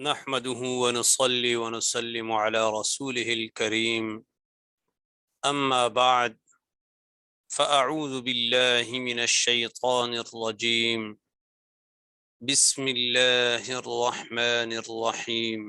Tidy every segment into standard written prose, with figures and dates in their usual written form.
نحمده ونصلي ونسلم على رسوله الكريم أما بعد فأعوذ بالله من الشيطان الرجيم بسم الله الرحمن الرحيم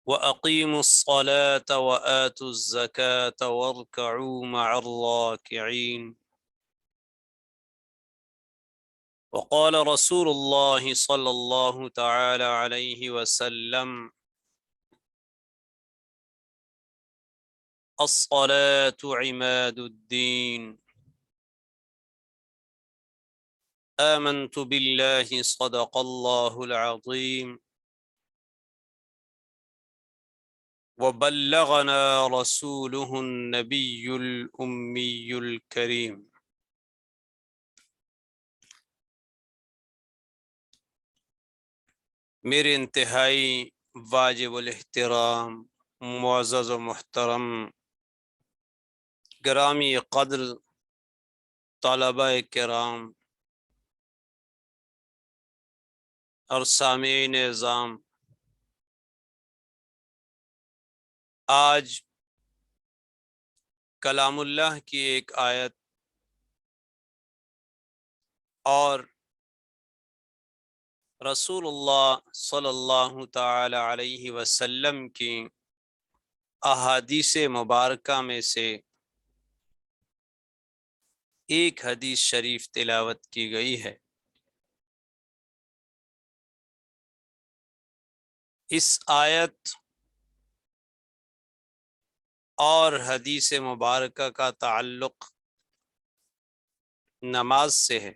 وأقيموا الصلاة وآتوا الزكاة واركعوا مع الراكعين وقال رسول الله صلى الله تعالى عليه وسلم الصلاة عماد الدين آمنت بالله صدق الله العظيم وبلغنا رسوله النبي الأمي الكريم۔ میرے انتہائی واجب الاحترام معزز و محترم گرامی قدر طلبہ کرام اور سامعین اعظام، آج کلام اللہ کی ایک آیت اور رسول اللہ صلی اللہ تعالی علیہ وسلم کی احادیث مبارکہ میں سے ایک حدیث شریف تلاوت کی گئی ہے۔ اس آیت اور حدیث مبارکہ کا تعلق نماز سے ہے۔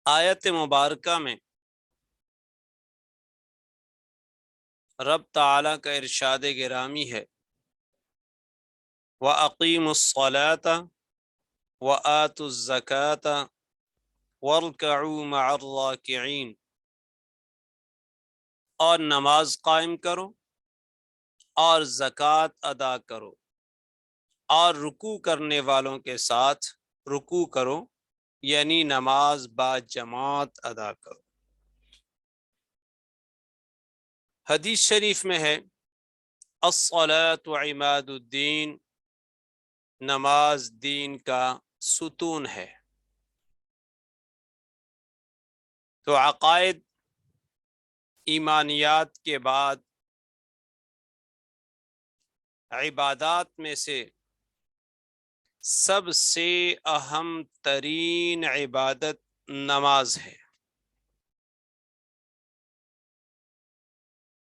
آیت مبارکہ میں رب تعالیٰ کا ارشاد گرامی ہے وَأَقِيمُوا الصَّلَاةَ وَآتُوا الزَّكَاةَ وَارْكَعُوا مَعَ الرَّاكِعِينَ، اور نماز قائم کرو اور زکوٰۃ ادا کرو اور رکوع کرنے والوں کے ساتھ رکوع کرو، یعنی نماز با جماعت ادا کرو۔ حدیث شریف میں ہے الصلاۃ عماد الدین، نماز دین کا ستون ہے۔ تو عقائد ایمانیات کے بعد عبادات میں سے سب سے اہم ترین عبادت نماز ہے۔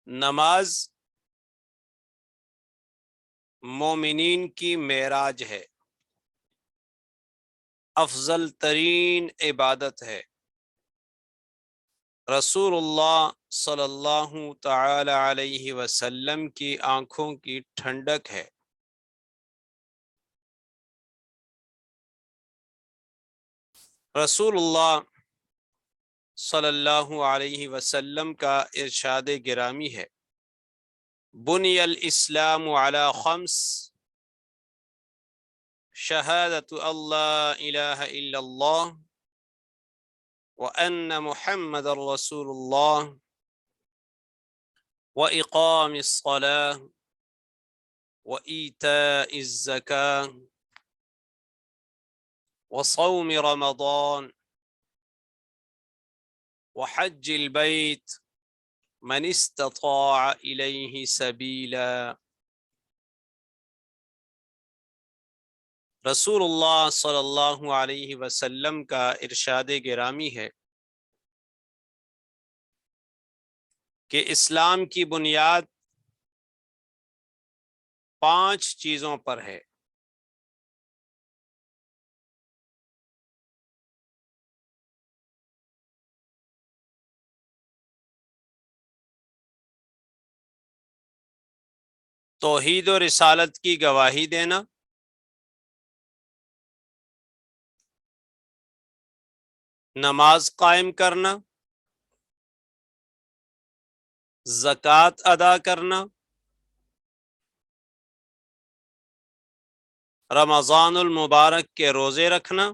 نماز مومنین کی معراج ہے، افضل ترین عبادت ہے۔ رسول اللہ صلی اللہ تعالی علیہ وسلم کی آنکھوں کی ٹھنڈک ہے۔ رسول اللہ صلی اللہ علیہ وسلم کا ارشاد گرامی ہے بنی الاسلام علی خمس، شہادت اللہ الہ الا اللہ وان محمد رسول اللہ واقام الصلاۃ وایتاء الزکاۃ وصوم رمضان وحج البيت من استطاع إليه سبيلا۔ رسول اللہ صلی اللہ علیہ وسلم کا ارشاد گرامی ہے کہ اسلام کی بنیاد 5 چیزوں پر ہے۔ توحید و رسالت کی گواہی دینا، نماز قائم کرنا، زکوٰۃ ادا کرنا، رمضان المبارک کے روزے رکھنا،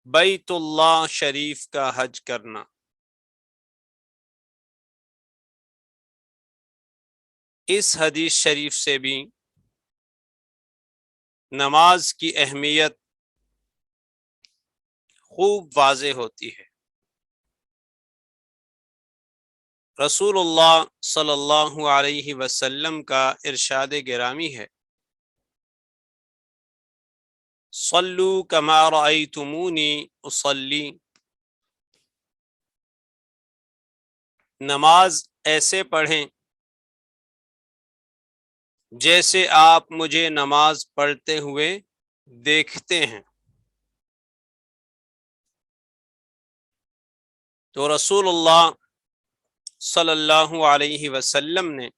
بیت اللہ شریف کا حج کرنا۔ اس حدیث شریف سے بھی نماز کی اہمیت خوب واضح ہوتی ہے۔ رسول اللہ صلی اللہ علیہ وسلم کا ارشاد گرامی ہے، صلو کما رأیتمونی اصلی، نماز ایسے پڑھیں جیسے آپ مجھے نماز پڑھتے ہوئے دیکھتے ہیں۔ تو رسول اللہ صلی اللہ علیہ وسلم نے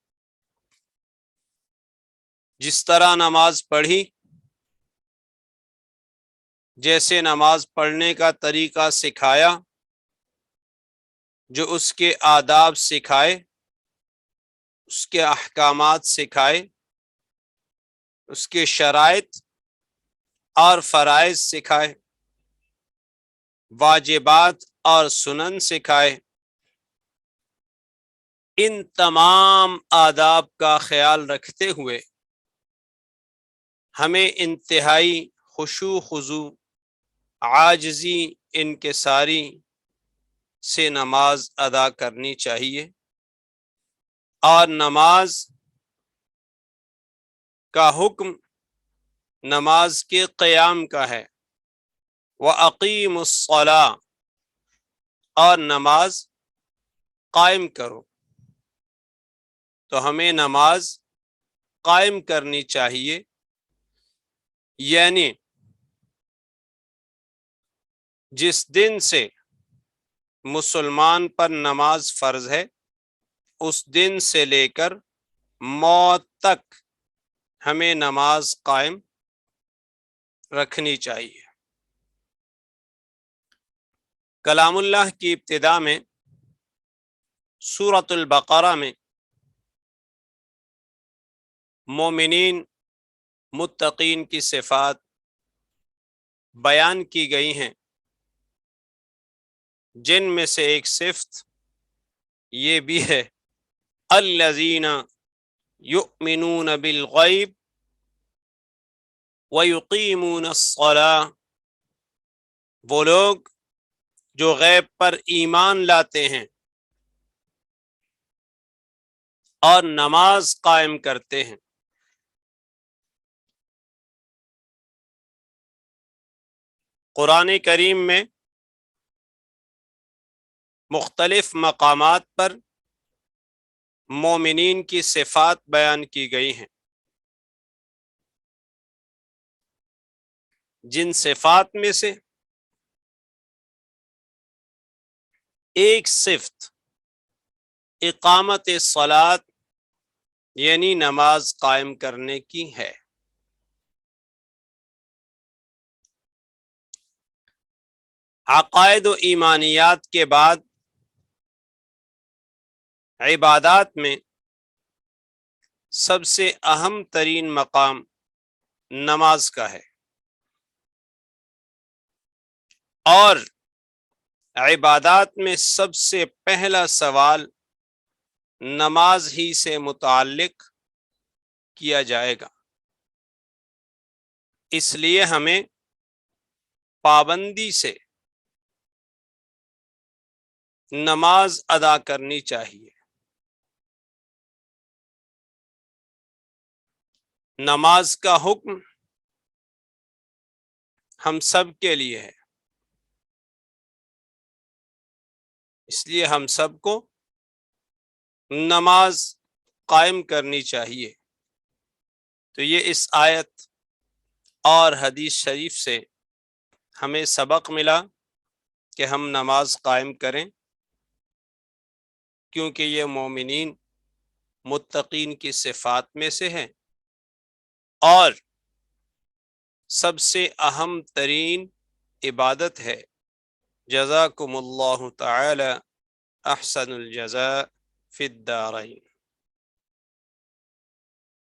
جس طرح نماز پڑھی، جیسے نماز پڑھنے کا طریقہ سکھایا، جو اس کے آداب سکھائے، اس کے احکامات سکھائے، اس کے شرائط اور فرائض سکھائے، واجبات اور سنن سکھائے، ان تمام آداب کا خیال رکھتے ہوئے ہمیں انتہائی خشوع خضوع، عاجزی، انکساری سے نماز ادا کرنی چاہیے، اور نماز کا حکم نماز کے قیام کا ہے، وَأَقِيمُوا الصَّلَاةَ، اور نماز قائم کرو۔ تو ہمیں نماز قائم کرنی چاہیے، یعنی جس دن سے مسلمان پر نماز فرض ہے، اس دن سے لے کر موت تک ہمیں نماز قائم رکھنی چاہیے۔ کلام اللہ کی ابتدا میں سورۃ البقرہ میں مومنین متقین کی صفات بیان کی گئی ہیں، جن میں سے ایک صفت یہ بھی ہے، الذین یؤمنون بالغیب ویقیمون الصلاۃ، وہ لوگ جو غیب پر ایمان لاتے ہیں اور نماز قائم کرتے ہیں۔ قرآن کریم میں مختلف مقامات پر مومنین کی صفات بیان کی گئی ہیں، جن صفات میں سے ایک صفت اقامت الصلاۃ، یعنی نماز قائم کرنے کی ہے۔ عقائد و ایمانیات کے بعد عبادات میں سب سے اہم ترین مقام نماز کا ہے، اور عبادات میں سب سے پہلا سوال نماز ہی سے متعلق کیا جائے گا۔ اس لیے ہمیں پابندی سے نماز ادا کرنی چاہیے۔ نماز کا حکم ہم سب کے لیے ہے، اس لیے ہم سب کو نماز قائم کرنی چاہیے۔ تو یہ اس آیت اور حدیث شریف سے ہمیں سبق ملا کہ ہم نماز قائم کریں، کیونکہ یہ مومنین متقین کی صفات میں سے ہے اور سب سے اہم ترین عبادت ہے۔ جزاکم اللہ تعالی احسن الجزاء فی الدارین۔